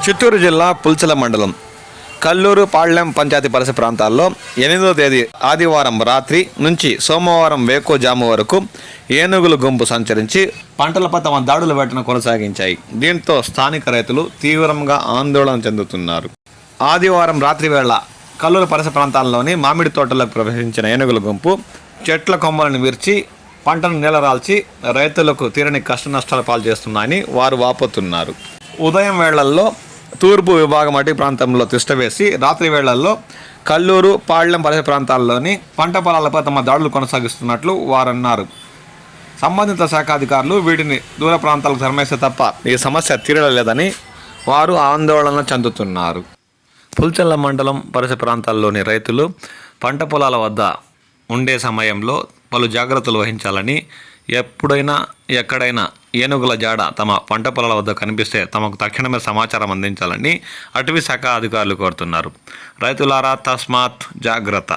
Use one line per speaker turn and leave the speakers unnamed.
చిత్తూరు జిల్లా పుల్చల మండలం కల్లూరు పాళ్లెం పంచాయతీ పరిసర ప్రాంతాల్లో 8వ తేదీ ఆదివారం రాత్రి నుంచి సోమవారం వేకోజాము వరకు ఏనుగుల గుంపు సంచరించి పంటలపై తమ దాడుల వేటను కొనసాగించాయి. దీంతో స్థానిక రైతులు తీవ్రంగా ఆందోళన చెందుతున్నారు. ఆదివారం రాత్రి వేళ కల్లూరు పరిసర ప్రాంతాల్లోని మామిడి తోటలకు ప్రవేశించిన ఏనుగుల గుంపు చెట్ల కొమ్మలను విరిచి పంటను నేలరాల్చి రైతులకు తీరని కష్ట నష్టాలు పాలు చేస్తున్నాయని వారు వాపోతున్నారు. ఉదయం వేళల్లో తూర్పు విభాగం అటవీ ప్రాంతంలో తిష్టవేసి రాత్రి వేళల్లో కల్లూరు పాళ్లెం పరిసర ప్రాంతాల్లోని పంట పొలాలపై తమ దాడులు కొనసాగిస్తున్నట్లు వారు అన్నారు. సంబంధిత శాఖ అధికారులు వీటిని దూర ప్రాంతాలకు తరమేస్తే తప్ప ఈ సమస్య తీరలేదని వారు ఆందోళన చెందుతున్నారు. పుల్చల్ల మండలం పరిసర ప్రాంతాల్లోని రైతులు పంట పొలాల వద్ద ఉండే సమయంలో పలు జాగ్రత్తలు వహించాలని, ఎప్పుడైనా ఎక్కడైనా ఏనుగుల జాడ తమ పంట పొలాల వద్ద కనిపిస్తే తమకు తక్షణమే సమాచారం అందించాలని అటవీ శాఖ అధికారులు కోరుతున్నారు. రైతులారా తస్మాత్ జాగ్రత్త.